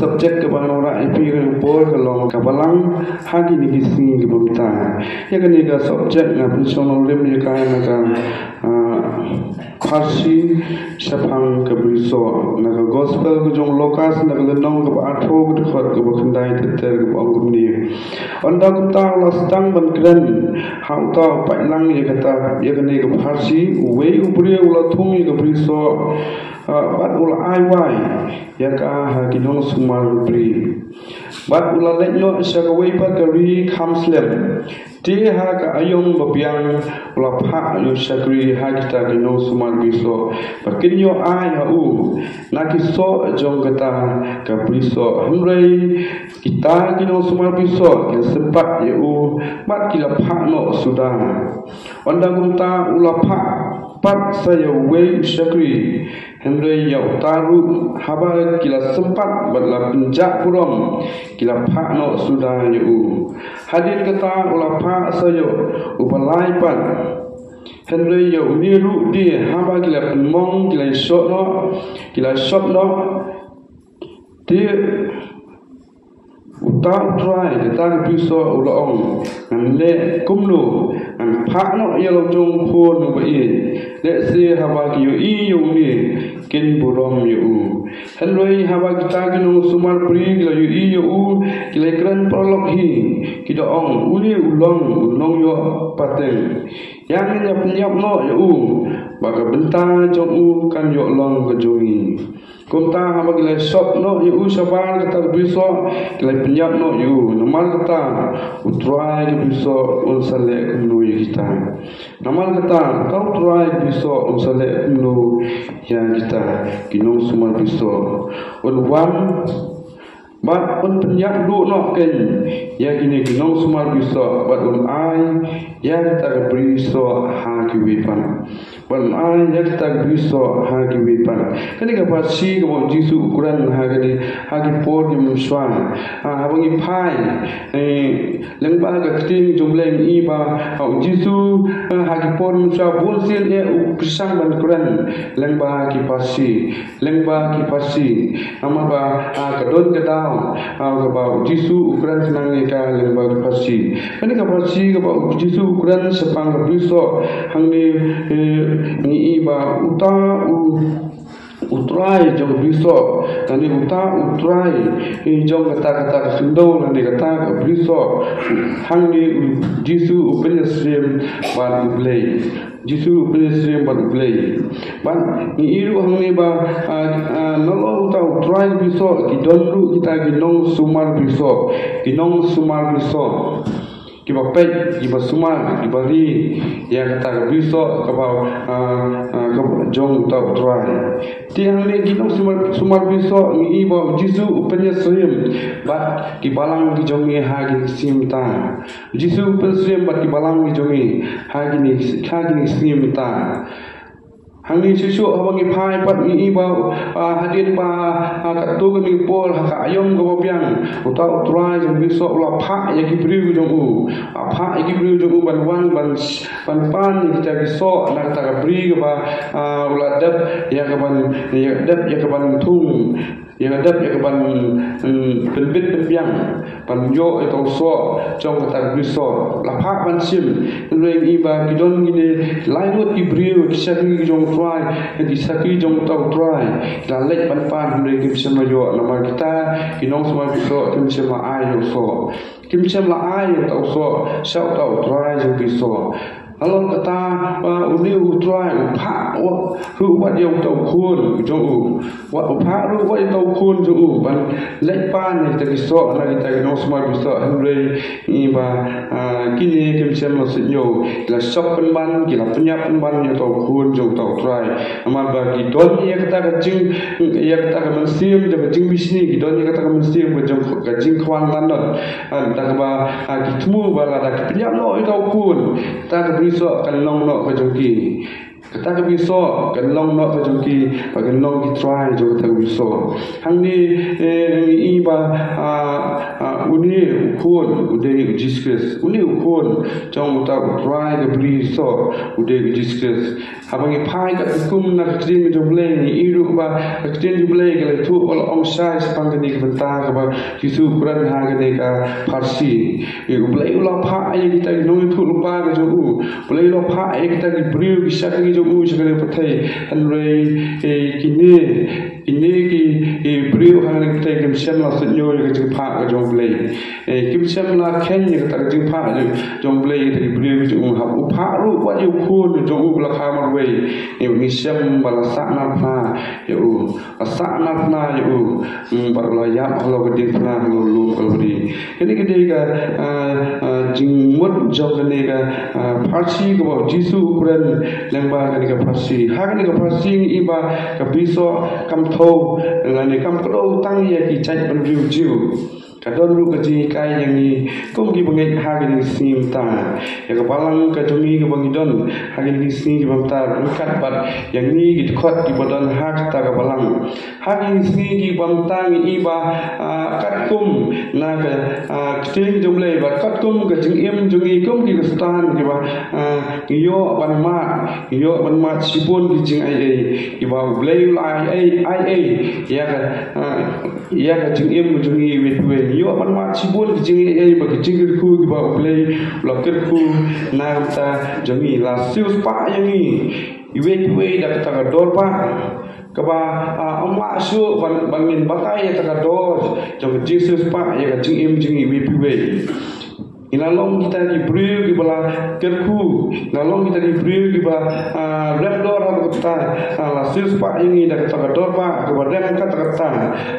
subject ke bang orang ipi ke upor ke long kabalang hagi ni kising ke bumta ya kan ni subject na personal lim ya kan na Farsi Shapang ke briso na gospel ke jong lokas na ke nong ke atho ke khot ke bakandai teter ke bang ni onda ku ta la stang ban kren hau ta pa lang ya kata ya kan ni ke Farsi we upri ula thung ke briso bat ula ai wai ya ka ha kinong sumar pri bat ula letno sha ka wei pat ka ri khamslem ti ha ka ayong bapiang ula pha yu shakri ha kita kinong sumar biso pakin yo ai ha u na ki so jong kata ka biso hamrei kita kinong sumar biso ki sempat ya u bat kila pha no sudah onda gumta ula pha pat saya wei shakri Henry yau taru haba kila sempat batla penjak purom kila pak no sudah yu hadir kata ula pak sayo upalai pat Henry yau niru dia haba kila penmong kila shot no dia utak try kita bisa ulang le kumlu an pak no yellow jong pun no bai let's say haba ki yu ni kin burom yu Henry haba kita kinu sumar pri kila yu kila kran prolog hi kita ong uli ulong yo paten yang ni penyap no yu baga bentar jong kan yo long ke jongi Kumta hamba kila shop no yu sabar kata biso kila penyap no yu normal kata utrai biso unsale kumlu kita normal kata kau try biso unsale kumlu ya kita kinong sumar biso one bat un penyap du no ken ya kini kinong sumar biso bat ai ya kita biso ha kiwipan ban ai ya kita biso ha kiwipan kani ka pasi ko jisu ukuran ha kani ha ki por ni muswan ha bangi pai lengba ka tin jumleng i ba au jisu ha ki por muswa bol sil e pisang ban kuran lengba ki pasi ama ba ka don ka dau ka ba jisu ukuran senang ka lengba ki pasi kani ka pasi ka ba jisu ukuran sepang ka biso hangni ni iba utrai jong biso tani utrai jong kata sindo nani kata biso hangni jisu upenyasrim ban ublei jisu upenyasrim ban ublei ban ni iru hangni ba nolo utrai biso kidonru kita ginong sumar biso kiba pet kiba sumar kiba ri ya kata biso kaba jong tau try tiang ni kinong sumar biso ni iba jisu upenyasrim bat kibalang ki jongi hagi simta jisu upenyasrim bat kibalang ki jongi hagi ni simta Hangni susu abangi pai pat ni iba hadir pa katu kami pol haka ayom go biang utau utrai jong biso ula pha ya ki priu jong u pha ya ki priu jong u ban pan kita biso nak ta pri ba ula dap ya ka ban thung ya dap ya ka ban penbit penbiang pan yo itu so jong kata biso la pha ban sim reng iba kidon gini lainut ki priu kisaki jong try di saki jong tau try la lek pan reng kim sama yo nama kita kinong semua biso kim sama ai yo so kim sama ai yo tau so sau tau try jong biso Alon kata uni utrai upha ru wat yong tau khun jong wat upha ru wat tau khun jong ban lek pan ni ta biso na kita no smart biso henry iba kini kem sem lo sinyo la shop ban kila penyap ban yo tau khun jong tau trai amal ba ki don ye kata ka jing ye kata ka mensim de jing bisni ki don ye kata ka mensim ba jong ka jing khwan lan ta ba ki tmu ba la ta penyap no tau khun ta biso kan long no ka jongki kata ka biso kan long no ka jongki pa kan long ki try jo kata biso hangni iba uni ukun udah Jesus uni ukun trong utak try ke beri so udah Jesus habangi pai kat hukum nak kecil jumlah ni iru ba kecil jumlah kalau tu kalau omsai sepang ni kebentar ba Yesus Quran ha ke ka Parsi iru boleh ulah pa ai kita noi tu lupa ke jo boleh ulah pa ai kita beri bisa ke jo sekali patai hanrei kini ki beri hang kita ke siam la senyo ke jo pa ke jo boleh kim siam la ken ke ta jo pa jo boleh dari beri ke jo ha pa ru wa jo kun jo la kha mar we ni siam bala sa na pa yo asa na na yo barla ya lo ke din na lo lu beri kini ke ka jingmut jo ke ka Parsi ko Jisu ukuran lengba ka ka Parsi ha ka Parsi iba ka biso kam tho ngani kam pro tang ya ki chai ban riu jiu kadon ru ka ji kai yang ni kum ki bangai ha ka ni sim ta ya ka balang ka jumi ka bangi don ha ka ni sim ki bam ta kat bat yang ni ki khot ki badon ha ta ka balang ha ka ni sim ki bam ta ni iba kat kum na ka tin jum le ba kat kum ka jing em jungi kum ki stan ki ba yo ban ma sibon ki jing ai ki ba blei ai ya ka jing em jungi we yo ban ma sibon ki jing ai ba ki jing ku ki ba blei la ker ku na ta jungi la sius pa yang ni we da ta dor pa kaba amma su bangin batai ya ta dor jong Jesus pa ya ka jing em jungi we inalong kita diberi di bala kerku, inalong kita diberi di bala remdor atau kata lasis pak ini dah kata dor pak kepada kata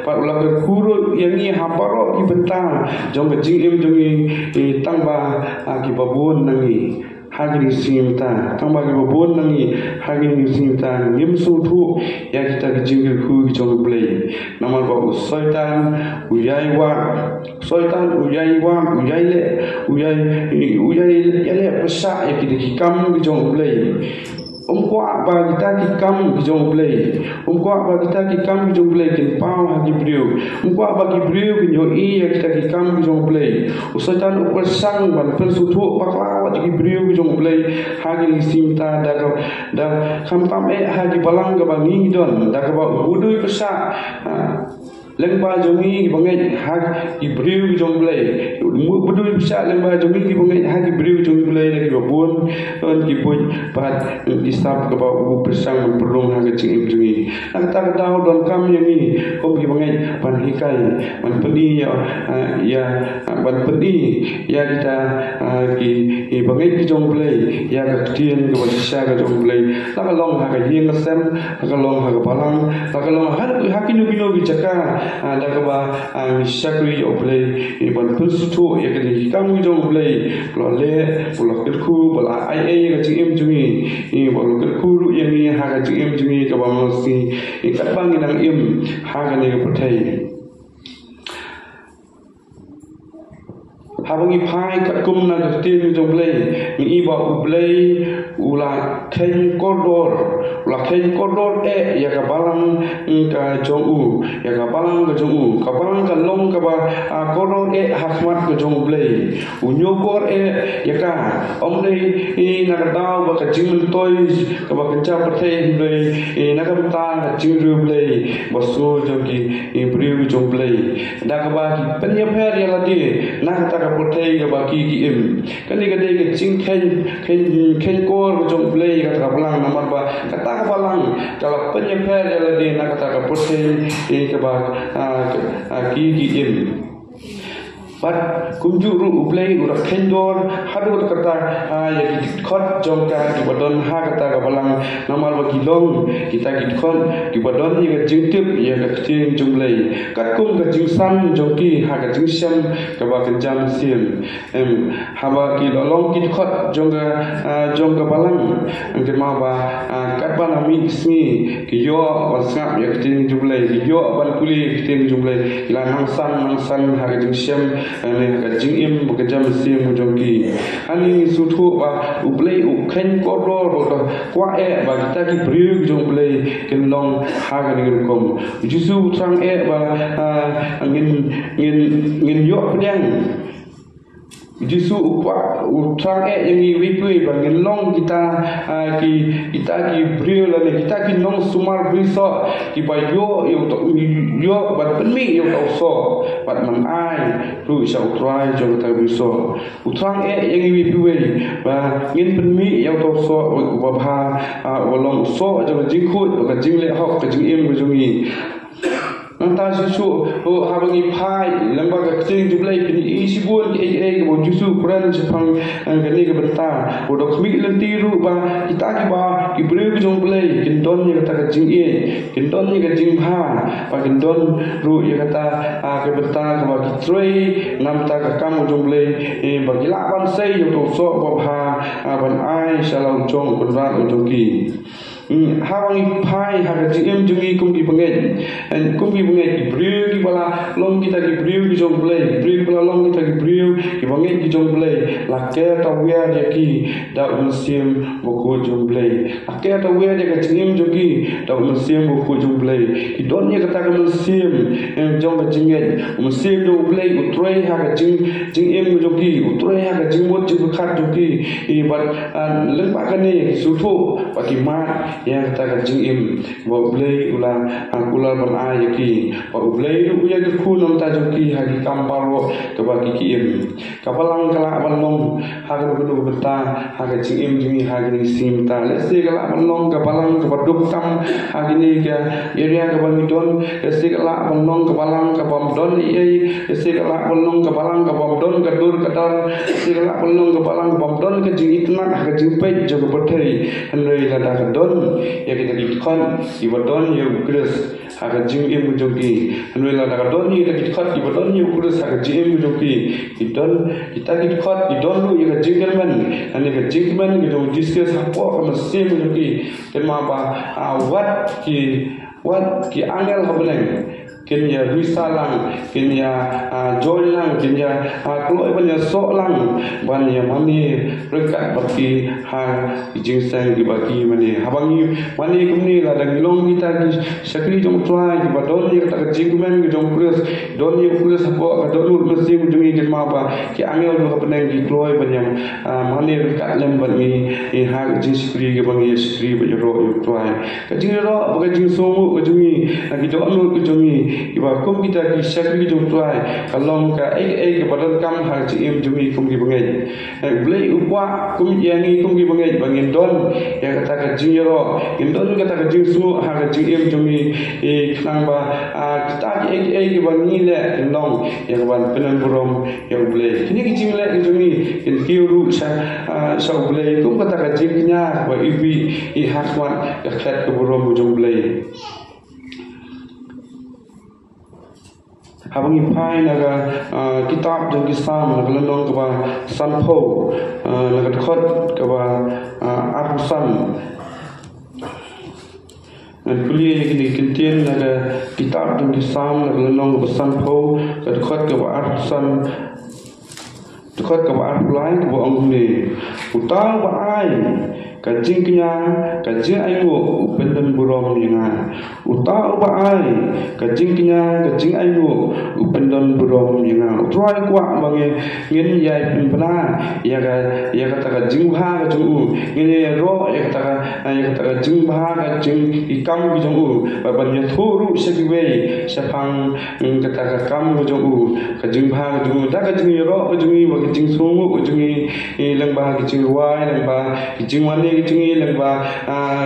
pak ulah kerku yang ini haparo ibentang jong kecing jongi tambah kibabun nangi hagin simta tambah kibabun nangi hagin simta nimsu tu ya kita kecing ku jong play nama babu syaitan uyai le pesa ya kita kam ki jong play umkwa ba kita ki kam ki jong play umkwa ba kita ki kam ki jong play kin pau ha ki brio umkwa ba ki brio ki yo ya kita ki kam ki jong play usaitan upar sang ban pen su thu pakla wa ki brio ki jong play ha ki simta da kam kam ha ki balang ga ba ngi don da ga ba udui pesa lengba jongi bangai hak ibriu jonglei budul bisa lengba jongi bangai hak ibriu jonglei lagi babun on kipun pat isap ke bau bersang perlung hak cing jongi nak tak tahu don kam yang ni kom ki bangai pan hikai man pedi ya ban pedi ya kita ki bangai ki jonglei ya ka tien ke basya ka jonglei tak long hak yin sem tak long hak balang tak long hak ki no ki jaka ada keba misakri oblay iban pusutu ya kini kamu jong oblay lole pulau kerku bala ai ka cingem jungi balu kerku yang ni ha ka cingem jungi ka bamsi ikapang nang im ha ka ni ka patai habangi pai kat kum na ka tin jong oblay ni iba oblay ula ken kodor ya ka balang ka jongu ya ka balang ka long ka ba kodor hakmat ka jong blei unyogor ya ka omle na ka daw ba ka jing toy ka ba kancha pathe blei na ka ta ka jing ru blei baso jogi improve jong blei da ka ba ki penya pher ya la di na ka ta ka pathe ka ba ki im kani ka de ka jing ken kor jong blei ka ta balang namar ba ka ta balang kalau penyebab adalah di nak kata putih ini kebak ki im But kunjuru ublay urak kendor hadu kata ya khot jongka di badon ha kata kabalang namal bagilong kita gitkon di badon ni jingtip ya katin jumlay kakum ka jingsan jongki ha ka jingsyam ka ba kenjam sim haba ki lolong gitkot jongka balang angkema ba kat ba nami ismi ki yo wasngap ya katin jumlay ki yo ban kuli katin jumlay ila nangsan ha ka jingsyam ane ka jingim bekerja mesti mujogi ani sutu ba ublei ukhen koror ro kwa ba kita ki briug jong blei kenlong ha ga ni kom jisu trang ba ngin yo pedang Jisu upah utrang yang iwipui bangin long kita ki brio la kita ki nong sumar briso ki bayo yo to yo bat penmi yo to so bat man ai ru sha utrai jo ta briso utrang yang iwipui ba ngin penmi yo to so ba bha walong so jo jingkhut ka jingle hok ka jing em jo mi Nanta susu habangi pai lamba ka kecing jublai kini isi buat ke bo jusu kuran sepang gani ke benta bodo khmi lentiru ba kita ki ba ki breu ki jomblai kindon ye kata kecing kindon ye ka jing bha ba kindon ru ye kata ke benta ka ba ki trei nam ta ka kam jomblai ba ki la ban sei yo to so ba bha ban ai shalom chong kun ra jong ki hawangi pai haga jim jungi kumki pengen and kumki pengen brio ki bala long kita ki brio ki jong play brio bala long kita ki brio ki pengen ki jong play la ke ta wia dia ki da musim boku jong play la ke ta wia dia ka jim jungi da musim boku jong play ki don ye kata ka musim jong ka jinget musim jong play utrei haga jing em jungi utrei haga jing mot jing khat jungi i bat leng pa ka ni su thu pa ki ma yang kata jing im bo blei ula angkula ban ayaki bo blei ru ya ku nam ta joki hagi kamparo to ba ki im kapalang kala ban long haga bu beta haga jing im jing hagi sim ta le se kala ban long kapalang ka baduk tam hagi ni ka area ka ban don se kala ban long kapalang ka bom don i se kala ban long kapalang ka bom don ka dur ka dar se kala ban long kapalang ka bom don ka jing itna haga jing pe jo ka pathai hanrei la da ka don ya kita dikon ibadon ya ukres haga jing em jogi hanwe la daga don ni kita dikon ibadon ya ukres haga jing em jogi kita dikon idon lu ya jingman ane ka jingman gitu discuss apa sama sem jogi tema ba wat ki angel hablen kenya risalang kenya joilang kenya kloi banya solang banya mani rekat bagi jingsang di bagi mani habangi mani kumni la dang long kita ki sakri jong tuai ki badon ni kata jingmen ki jong plus don ni plus apa ka don plus jing jungi ki ma ba ki angel do ka penang ki kloi banya mani rekat lem bani jing sakri ki bangi sakri banya ro yu tuai ka jing ro ba ka jing somu ka jungi ki don no ki jungi iba kum kita ki sakri jong tuai kalong ka ai ka badan kam ha chi em jumi kum ki bangai blei upwa kum yangi kum ki bangai bangin don ya kata ka jing ro indon kata ka jing su ha ka jing em jumi khang ba kita ki ai ki bangi le long ya ban penan burom ya blei kini ki jing le jumi kin ki ru sa blei kum kata ka jing nya ba ibi I hakwan ka khat ka burom jong blei habangi pai naga kitab jong kisam naga lendong ke ba sanpo naga khot ke ba apusan dan kuliah ini kentien naga kitab jong kisam naga lendong ke ba sanpo ke khot ke ba apusan khot ke ba apulai ke ba angune utang ba ai kajing kenya kajing ayu upendan burom yenga uta uba ai kajing kenya kajing ayu upendan burom yenga utroi kwa bange ngin yai pimpana ya kata kajing bha kajung ngin ro ya kata kajing bha kajing ikam bijong babanya thuru segiwe sapang kata kam bijong kajing bha kajung da kajing ro kajung ba kajing sumu kajung lengba kajing wai lengba kajing wani jungi lengba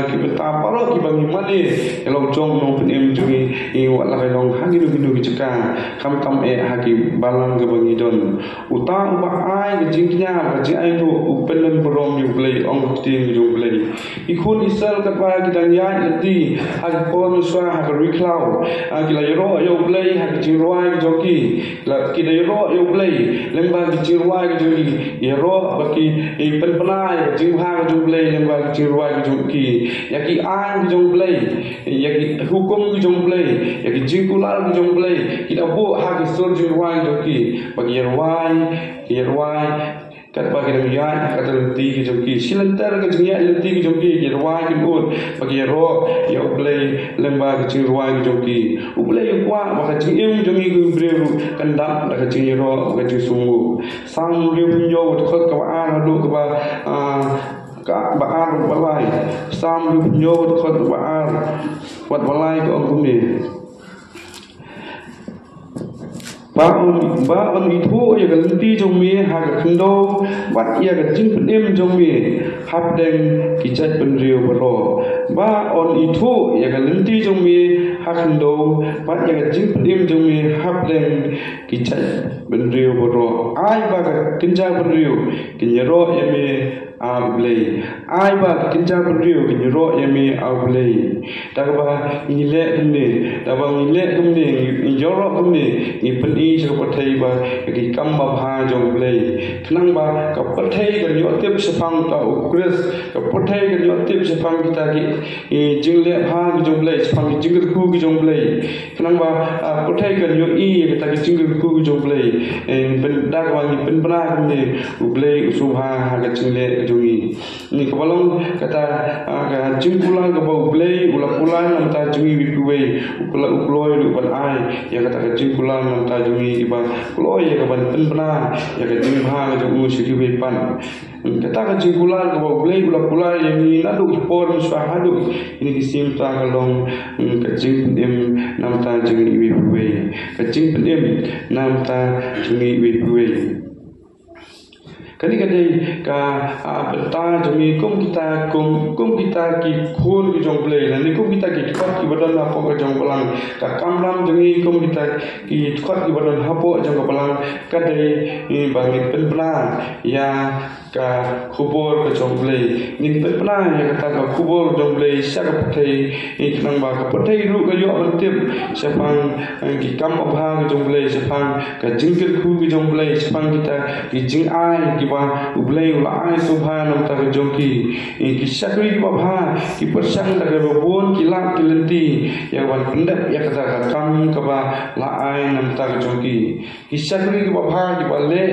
ki beta paro ki bangi mani elong jong nong penem jungi I wala kai long hangi du bindu bicaka kam hagi balang ke bangi don uta ba ai ke jingnya ba ji ai tu upenan borom yu play ong tin yu play ikun isal ka ba ki dang ya lati hagi pon swa ha ka riklau ki la yoro yo play hagi jingwai joki la ki la yoro yo play lengba ki jingwai joki yoro ba ki pen panai jingha jo play lengba jirwai jongki yaki an jongblai yaki hukum jongblai yaki jingkulal jongblai kita bu hak sur jirwai jongki bagi yerwai kat bagi dam ya kat lenti ki jongki silantar ka jingya lenti ki jongki yerwai ki bun bagi ro ya ublai lemba ki jirwai jongki ublai kwa maka jingim jongi ku breru pendam da ka jing ro ka jing sungu sang riu nyo khot ka a lu ka ba ka ba a ba lai sam riu nyo khot ba a wat ba lai ko ong ni ba on itu ya kan ti jong mi ha ka khindo wat ya ka jing pendem jong mi hap deng ki chat pen riu ba ro ba on itu ya kan ti jong mi ha khindo wat ya ka jing pendem jong mi hap deng ki chat pen riu ba ro ai ba ka kinja pen riu ki ro ya mi a blei ai ba kinja pen riu ki ro ya mi a blei ta ba ni le ni ta ba ni le kum ni ni yo ro kum ni ni pen i cho pa thai ba ki kam ba pha jong blei khnang ba ka pa thai ka yo tep sapang ta ukres ka pa thai ka yo tep sapang kita ki jing le pha ki jong blei sapang jing ku ki jong blei khnang ba pa thai ka yo i ka ta ki jing ku ki jong blei ben da ka ni pen bra kum ni u blei u su ha ha ka jing le jong i ni ka balong ka ta ka jing pula ka ba u blei u la pula nam ta jing i bi ku wei u pula u kloi lu ban ai ya ka ta ka jing pula nam ta jing i ba kloi ya ka ban pen bra ya ka jing ha ka jong u si ki wei pan kata ka jing pula ka ba u blei u la pula ya ni na du por su ha du ini ki sim ta ka long ka jing dem nam ta jing i bi ku wei ka jing dem nam ta jing i bi ku wei kadang-kadang beta jami kum kita ki khun ki jong play ni kum kita ki khot ki badan apa ka jong palang ka kamram jami kum kita ki khot ki badan hapo jong palang kadai ni bagi penplan ya ka khubor ka jong play ni penplan ya kata ka khubor jong play sa ka pathai ni nang ba ka pathai ru ka yo antip sapang ki kam abha ka jong play sapang ka jingkir khu ki jong play sapang kita ki jing ai ki ba ublei ula ai subha nam ta jongki ki sakri ki ba ki persang da ga bon ki lam ki lenti ya wan pendap ya kata ka kam ka ba la ai nam ta jongki ki sakri ki ba ki ba le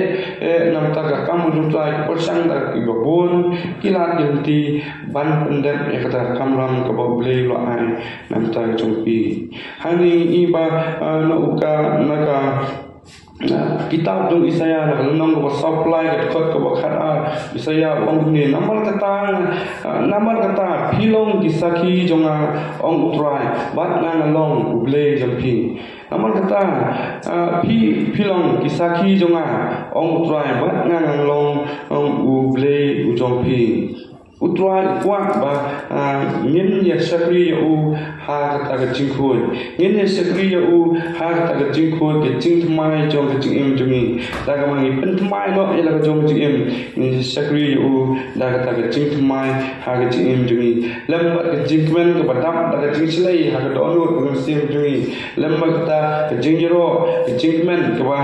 nam ta ka kam ru ta ki persang da ki ba bon ki lam ki lenti ban pendap ya kata kam ram ka ba ublei ula ai nam ta jongki hani i ba no ka na ka kitab dong Isaya nak nong ko supply kat khot ko bakhat Isaya ong ni namar kata philong kisaki jonga ong utrai bat na long uble jampi namar kata philong kisaki jonga ong utrai bat na long ong uble ujompi utrai kwa ba ngin ya sakri u ha kata ka jingkhoi ngin ya sakri u ha kata ka jingkhoi ke jing thmai jong ka jing im jongi da ka mangi pen thmai no ela ka jong jing im ni sakri u da kata ka jing thmai ha ka jing im jongi lambat ka jingmen ka badam da ka jing slai ha ka donut ka sim jongi lambat kata ka jingjiro ka jingmen ka ba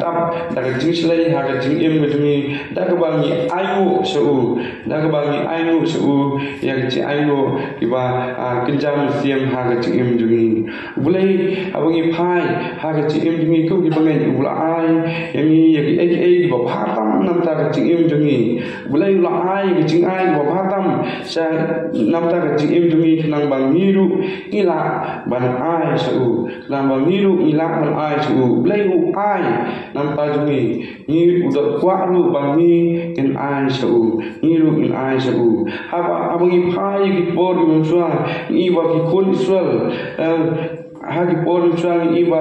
tap da ka jing slai ha ka jing im jongi da ka bangi ayu su da ka bangi ayu su ya ci ayu kiba kinjam siam ha ga ci im jungi bulai abangi phai ha ga ci im jungi ko ki bangai ula ai yangi ya ki ai ba phatam nam ta ga ci im jungi bulai ula ai ga ci ai ba phatam sa nam ta ga ci im jungi nang bang miru ila ban ai su nang bang miru ila ban ai su bulai u ai nam ta jungi ni udah kwa lu bang ni in ai su ni lu in ai su haba abangi phai ki por ki mswa ni ba ki khon Israel ha ki por mswa ni ba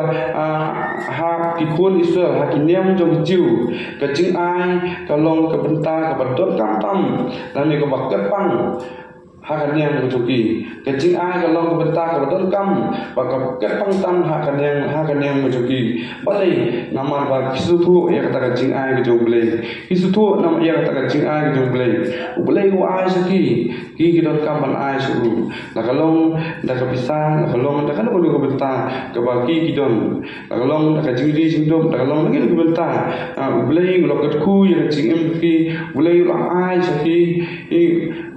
ha ki khon Israel ha ki nem jong jiu ka ching ai ka long ka benta ka batot tam tam dan ni ka bakat pang ha ka nem jong ki ka ching ai ka long ka benta ka batot kam ba ka kat pang tam ha ka nem jong ki balai namar ba kisu thu ya kata ka ching ai ka jong blai kisu thu nam ya kata ka ching ai ka jong blai blai wa ai saki ki don kam ban ai su la kalong da ka bisa la kalong da kan ko ko benta ka ba ki don la kalong da ka jingri singdom da kalong ngi ko benta blai lo ka khu ya ching em ki blai la ai saki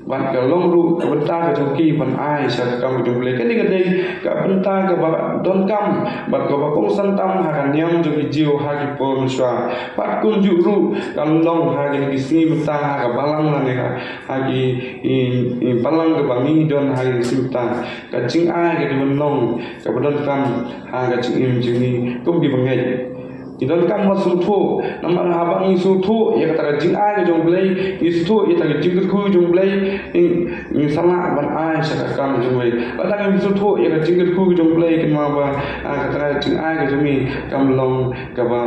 ban ka long ru ka benta ka joki ban ai sa ka jong blai ka ni ka dei ka benta ka ba don kam ba ka ba kong san tam ha ka nyam joki jiu ha ki pon swa pat kun ju ru ka long ha ki sni benta ha ka balang la ne ha ki balang ka bangi don ha ki simta ka ching ai ka di long ka badon kam ha ka ching im jingi kum di bangai idon kam masuthu namar habang isuthu ya kata jing ai ke jong blai isuthu ita ke jing ku jong blai in sama ban ai saka kam jong blai padang isuthu ya ke jing ku jong blai ke ma ba kata jing ai ke jong mi kam long ka ba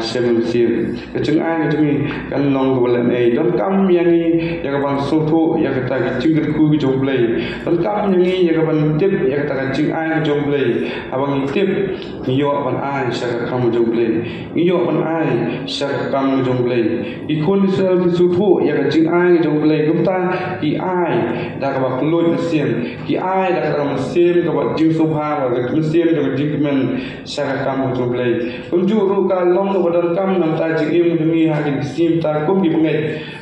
sem sim ke jing ai ke jong mi kan long ko la nei don kam yang ni ya ka bang suthu ya kata ke jing ku jong blai don kam yang ni ya ka ban tip ya kata jing ai ke jong blai abang tip yo ban ai saka kam jong blai iyo ban ai syak kam jong blai ikon sel ki suthu ya ka jing ai jong blai gumta ki ai da ka ba kloi mesin ki ai da ka mesin ka ba jing subha ba ka mesin ka jing men syak kam jong blai kun ju ru ka long no badan kam nam ta jing im demi ha ki sim ta kum ki bangai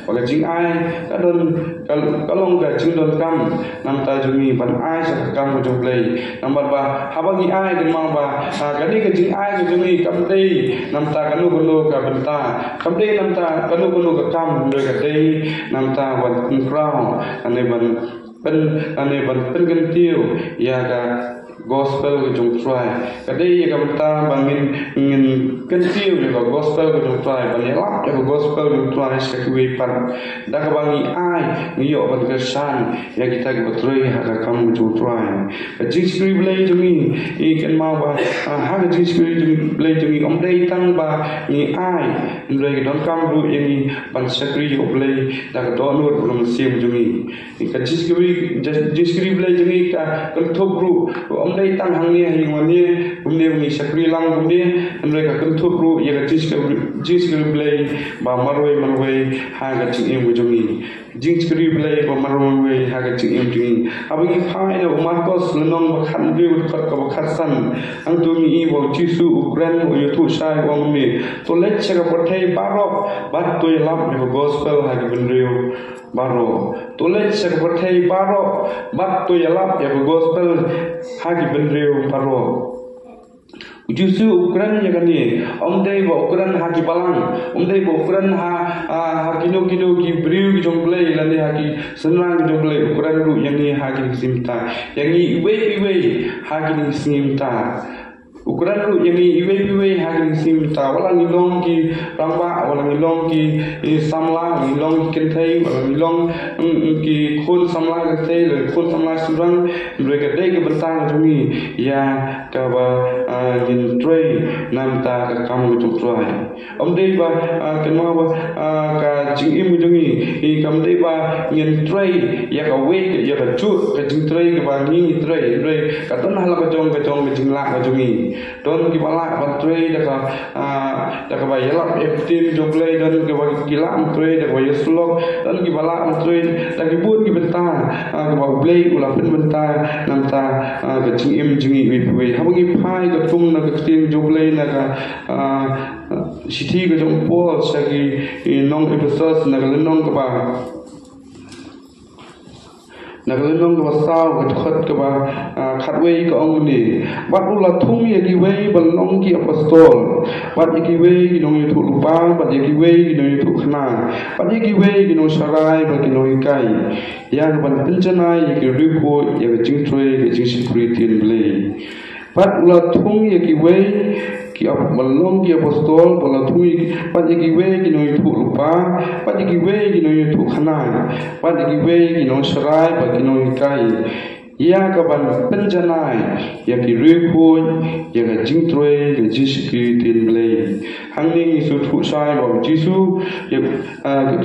ba ka jing ai ka don ka long ka jing don kam nam ta jumi ban ai syak kam jong blai number ba ha ba ki ai ki ma ba ka ni ka jing ai ka jumi kam dei namta kanu kanu ka benta kamde namta kanu kanu ka kam de ka dei namta wan krau ane ban pen kan tiu ya ka gospel ke jong try ka dei ya ka benta bangin ngin kan tiu ka gospel ke jong try ban ya lap ya gospel ke try sa kuwi par da ka bangi ai ngiyo ban ka san ya kita ke betroi ha ka kam jong try ka jing screen blai jumi I kan ma ba ha ka jing screen blai jumi om dei tang ba ni ai ndre ke don kam ru yang ban sakri yo blai da ka don ur from sim jumi ka jing screen blai jumi ka kan thop ru om dei tang hang ni hi wan ni ni sakri lang bum ni ndre ka kan thop ru ya ka jing screen blai ba maroi ha ka jing em jumi jing screen blai ba maroi ha ka jing em jumi abi phai na Marcos lenong ba khan ri khat ka ba khasan ang tu mi I bo jisu ukran o yutu sai wa mi to let cha ka pathai baro bat to lam ne gospel ha ki bin riu baro to let cha ka pathai baro bat to lam ya gospel ha ki bin riu baro Jusu ukuran ya kan ni, dei ba ukuran ha ki balang, dei ba ukuran ha kino ki briu ki jongblai lani ha ki senang ki jongblai ukuran ru yang ni ha ki simta, yang ni iwe ha ki simta. Ukuran ru yang ni iwe ha ki simta, wala ni long ki rangba, wala ni long ki samla, ni long ki kentai, wala ni long ki khon samla kentai, le khon samla surang, mereka dei ke bentang jumi ya ka ba in tray nam ta ka kam tu tray dei ba kan ma ba ka jing im jungi I kam dei ba in tray ya ka we ya ka chu ka jing tray ka ba ni tray ka ton hala ka jong jing la ka jungi don ki bala ba tray da ka ba ya la eftim joglei don ka ba gila am tray da ba ya slok don ki bala am tray da ki but ki benta ka ba blei ula pen benta nam ta ka jing im jungi we ha gi phai ka tum na ka ting joglei na ka sithi ka jong pol sa ki nong episodes na ka nong ka ba nagalong ka basaw ka khat ka ba khatwei ka ong ni bat ula thum ye ki wei bal nong ki apostol bat ye ki wei ki nong yu thu lupa bat ye ki wei ki nong yu thu khna bat ye ki wei ki nong sarai ba ki nong kai ya ka ban pinchana ye ki ripo ye ka jing troi ki jing sikri tin blei bat ula thum ye ki wei ki balong ki apostol bala thui pat ki we ki no thu lupa pat ki we ki no thu khana pat ki we ki no sarai pat ki no kai ya ka ban penjanai ya ki repoi ya ka jingtroi ka jisiki tin blei hangning su thu sai ba jisu ya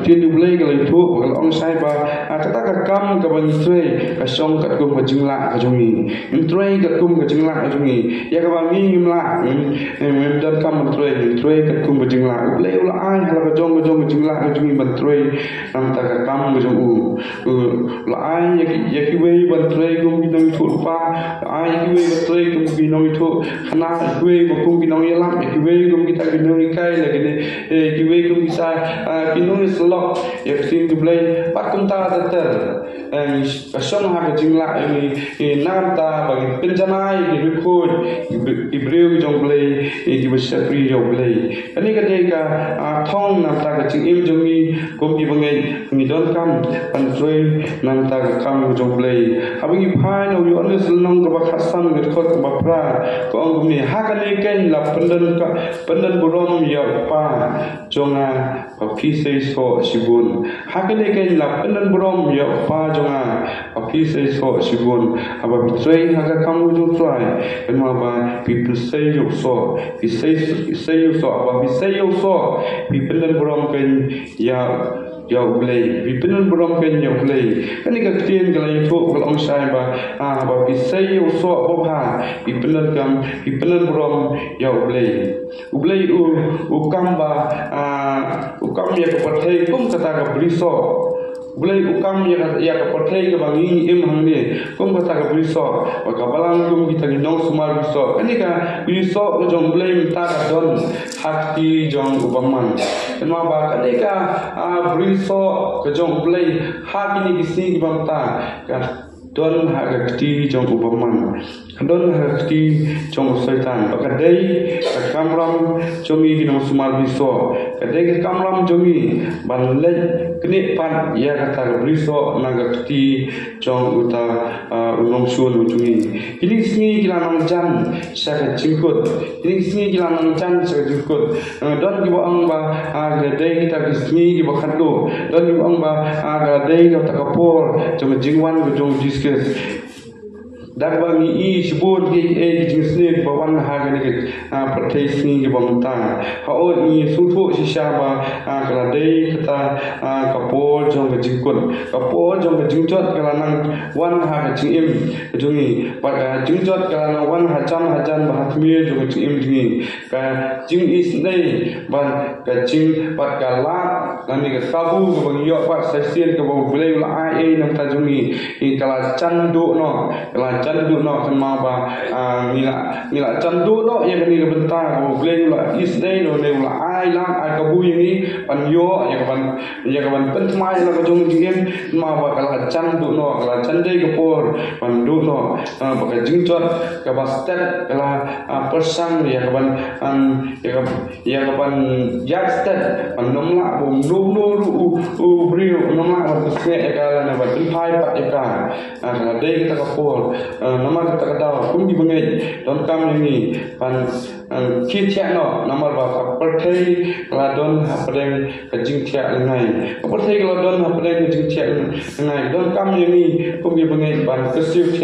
tin blei ka lai thu ka ong sai ba ta ka kam ka ban trei ka song ka kum ka jingla ka jumi trei ka kum ka jingla ka jumi ya ka ba mi la em dan kam trei ka kum ka jingla blei ula ai hala ka jong ka jingla ka jumi ban trei nam ta ka kam ka jong la ai ya ki we ban trei kum ki nong thu pa ai ki we ban trei kum ki nong thu khana ki we kum ki nong yalam ki we kum ki ta ki nong ngikai lagi ni kiwe kum bisa kinung selok ya tin tu blai pat kum ta ter kasong ha ke jingla ni nam ta bagi penjanai di rukun ibreu jong blai ki besapri jong blai ani ka dei ka thong nam ta ka jing im jong ni kum ki bangai ni don kam pan troi nam ta ka kam jong blai abang ki phai no yo ne selnong ka ba khasan ngi khot ka ba pra ko ang ni ha ka le ken la pendan burom ya pa jonga pa phi sei so sibun ha ka le ken la pendan burom ya pa jonga pa phi sei so sibun aba bitrei ha ka kam ju trai en ma ba pi sei yo so pi sei yo so aba pi sei yo so pi pendan burom ken ya ulai bipinan buram ken ya ulai kan ka tien ka lai tho ka ong sai ba ba pi sei yo so ba ha bipinan buram ya ulai u kam ba u kam ya ka pathai kum kata ka briso ulai u kam ya ka pathai ka bangi em hang ni kum kata ka briso ba ka balang kum kita ni nong sumar briso kan ka briso ko jong ulai minta ka don hakti jong upaman ma ba kan ka briso ke jong play hak ini kisi bangta ka don hak ti jong upaman don hak ti jong setan ba kadai ka kamram jongi ki no sumal briso kadai ka kamram jongi ban le kni pan ya kata briso naga ti jong uta ulong sun jongi ini singi kilanang jan sa ka jingkut ini singi kilanang jan sa ka jingkut don ki ba ang ba kadai kita singi ki ba khandu don ki ba ang ba kadai ka takapor jong jingwan ko jong discuss Dakba ni I sebut ki jenis ni bawan harga ni partai sini ki bangta. Hao ni sutu sisa ba keladai kata kapol jong ke jingkut. Kapol jong ke jingkut kelanang wan harga jingim jongi. Pada jingkut kelanang wan hajan bahatmi jong ke jingim jongi. Ka jing is nei ban ka jing pat kalat nani ke sabu ke bangyok pat sesien ke bau bulai ula ai nam ta jongi. I kala candu no candu no sama ba nila candu no ya kani ke bentang ko bleng la is day no ne la ai la ai ka bu ini pan yo ya kan pentmai la ko jong jingem ma ba kala candu no kala candai ke por pan du no ba ka jingjot ka ba stat kala persang ya kan ya kan jak stat pan nom la bom ru brio nom la ba se ya kala na ba pai pat ya kala dei kita ka por nama kata kata kum di bangai don kam ni pan kitia no nama ba perthai ladon hapadeng kajing tia ngai perthai ladon hapadeng kajing tia ngai don kam ni kum di bangai pan kesiu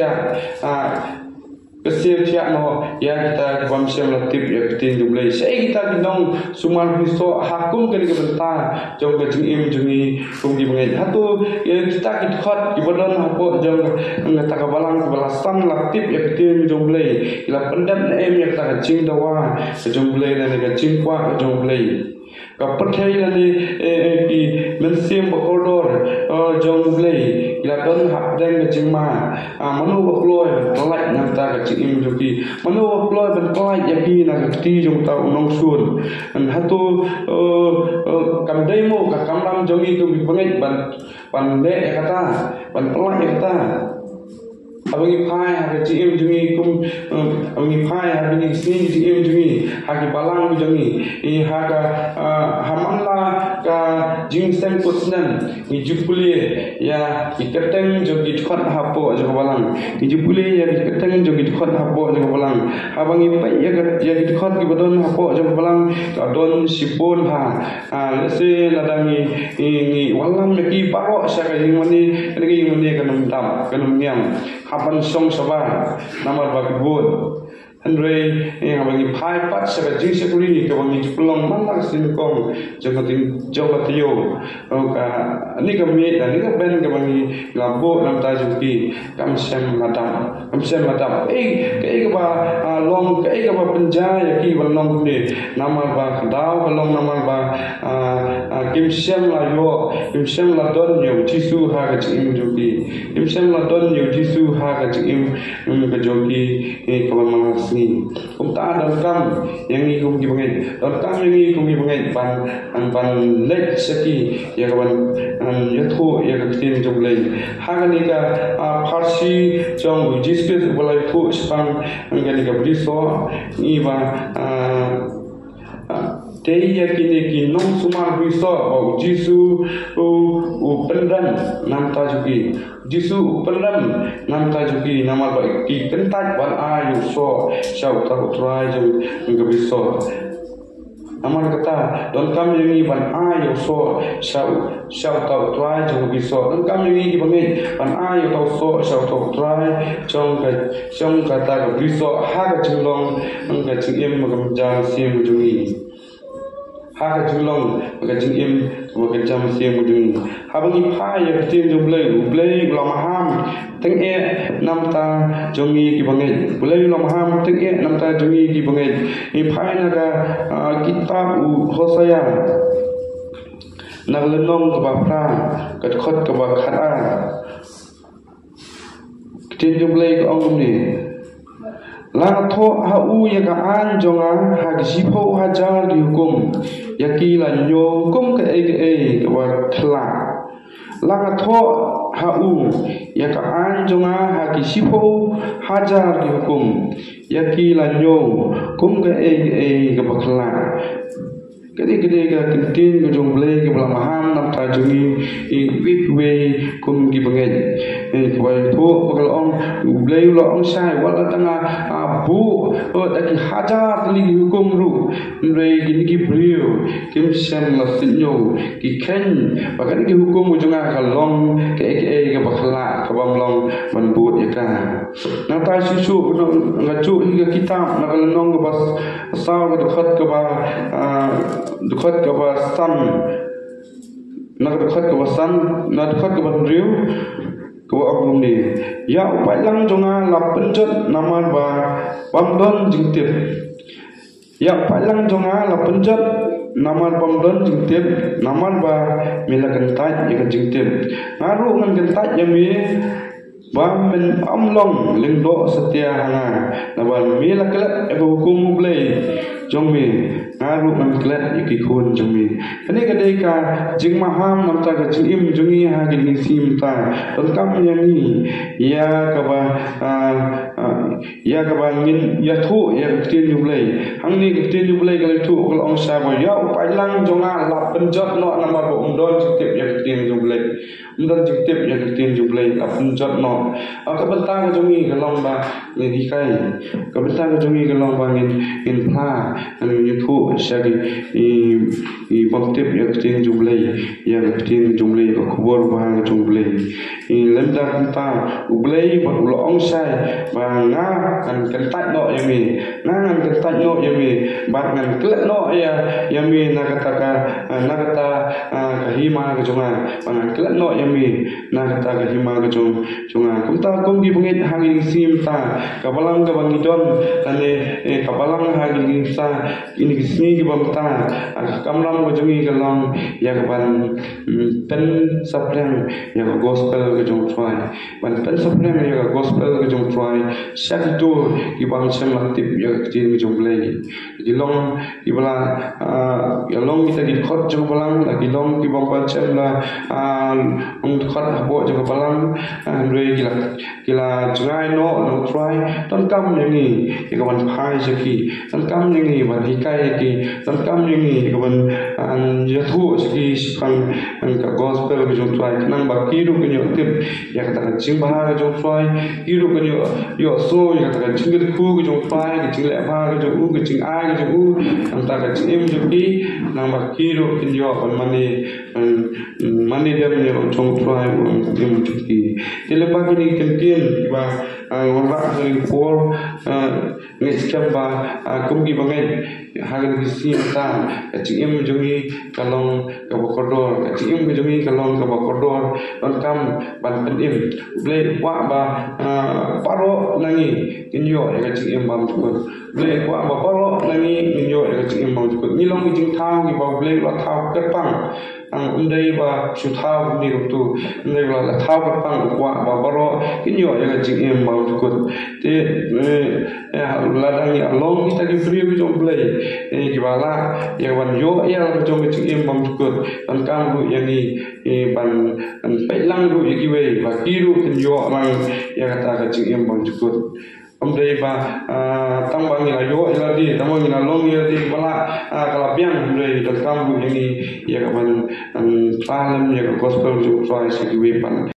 tia no ya kita bamsem latip ya kitin dublai sai kita dong sumal biso hakum kali ke benta jong kajing im jungi kum di bangai hatu ya kita khot ibadon hapo jong ngata ka balang balasan latip ya kitin jomblai ila pendam em ya ta kajing dawa jomblai na ka jing kwa jomblai ka pathai na ni ki mensim bakodor jomblai ila don hapdeng kajing ma manu bakloi tolai na ta kajing im joki manu bakloi ben tolai ya ki na ti jong ta unong sun an hatu kam dai mo ka kamram jongi tu bangai ban le kata ban tolai kata abangi pai ha jingim jungi kum abangi pai ha ni sini jingim jungi ha ki balang jungi I ha ka hamanla ka jing sen kusnan ni jupuli ya ikateng jogi khot hapo jo balang ni jupuli ya ikateng jogi khot hapo jo balang abangi pai ya ki khot ki bodon hapo jo balang ka don sipun ha lese ladangi ni walam ki paro sa ka mani kanum dam kanum nyam hapan song sabar namar bagi bud Andre yang bagi pai pat sa jing sekuri ni ka bagi jupulong manak sin kong jogatio ka ni ka mi ni ka ben ka bagi labo nam ta juki kam sem madam ka ba long ka ba penja ya ki balong ni namar ba daw balong namar ba kim sem la don yo jisu ha ka jing juki kim sem la don yo jisu ha ka jing ka joki ka ba manas ni ta don kam yang ni kum ki bangai don kam yang ni kum ki bangai pan lek saki ya kawan ya thu ya ka tin jong lei ha ni ka Farsi jong jispes bolai thu spang ngani ka briso ni ba Tei yakini ki nong sumar briso o Jisu u pendan nam tajuki Jisu pendan nam tajuki nama ba ki kentat ban ayu so syau ta utrai jong ngabiso Amal kata don kam yang ban ayu so syau ta utrai jong ngabiso don kam yang bangai ban ayu ta so syau ta utrai jong kata ngabiso ha ka jinglong nga jingim magam jang sim jungi ha ka jinglong nga jingim magam jang sim jungi ha bangi pha ya tin jong blei lo maham teng nam ta jongi ki bangai blei lo maham teng nam ta jongi ki bangai ni pha na ka kitab Hosea naglenong ka ba pra kat khot ka ba khata tin jong blei ko ong ni lang tho ha u ya ka an jonga ha gi pho ha jar di hukum ya ki la nyo kum ka e ka wa khla lang tho ha u ya ka an jonga ha gi pho ha jar di hukum ya ki la nyo kum ka e ka ba khla Kede ka kentin ka jong blei ka bala maham nam ta jongi wit we kum gi bangai kwa tho bakal ong blei lo ong sai wala tanga bu da ki hajar li hukum ru rei gi ki brio kim sem la sinyo ki ken bakal ki hukum jonga ka long ke ka bakla ka bam long man bu ya ka na ta susu ngacu hi kitab na kal nong ka bas saw ka khat ka ba dukhat ka ba san na dukhat ka ba san na dukhat ka ba riu ko agum ni ya upai lang jonga la penjot namar ba pamdon jingtip ya upai lang jonga la penjot namar pamdon jingtip namar ba mila kentat ya jingtip ngaru ngan kentat ya mi ba men amlong lingdo setia hanga na ba mila kelat e hukum blei jong mi ngaru man kelat iki khun jong mi kane kadai ka jing maham nam ta ka jing im jongi ha gi ni sim ta ton kam yang ni ya ka ba ngin ya thu ya tin yu blei hang ni tin yu blei ka thu ko ong sa ba ya upai lang jonga la penjot no nama ba umdon tip ya tin yu blei umdon tip ya tin yu blei la penjot no ka bentang ka jongi ka long ba ni kai ka bentang ka jongi ka long ba ngin pha ni thu shagi tip ya tin yu blei ya tin yu blei ka khobor ba ka blei lemda ta blei ba lo ong sai ba nga kan kentat no yami ngan kentat no yami bat ngan klet no yami nakata kahima ka jonga ngan klet no yami nakata kahima ka jonga kumta kumgi bungit hagi sim ta kabalang ka bangidon kane kabalang hagi sa ini kisni ki bamta kamram ka jongi kalam ya kaban pen saprang ya gospel ka jong try ban pen saprang ya gospel ka jong try syak tu ki bang sem latip ya tin jong blei ki long ki bala ya long kita di khot jong balang la ki long ki bang pa sem la khot bo jong balang rei kila jngai no try ton kam ni ki kawan phai saki ton kam ni ban hikai ki ton kam ni kawan ya thu saki sipan ka gospel ka jong try nang ba ki ru ki tip ya kata jing ba jong try ki ru ki yo so ya kata jing ku ki jong try ki jing le ba ki jong u ki jing ai ki jong u nang ta ka jing em jong ki nang ba ki ru ki yo ban mani dia punya jong try em jong ki tele ba ki ni kentin ba wala ni por ngeskam ba kumgi bangai hagan kisi ta jing em jong ki kalong ka bokodor jing em jong ki kalong ka bokodor on kam ban penim blei wa ba paro nangi inyo ya jing em bam ko blei wa ba paro nangi inyo ya jing em bam ko ni long jing thang ki ba blei wa thau kat pang ang undai ba shutha ni rutu undai la tha ba pang kwa ba baro kinyo ya jing em ba kut te la dang ya long kita ki free bi jong play ki bala ya wan yo ya jong jing em ba kut an kam ru ya ni ban an pe lang ru ki we ba ki ru kinyo lang ya ta ka jing em ba kut Amdei ba tambang ina yo ila di tambang ina long ila di bala kalabian amdei dan kamu ini ya kapan palam ya gospel juga fly sekiwe pan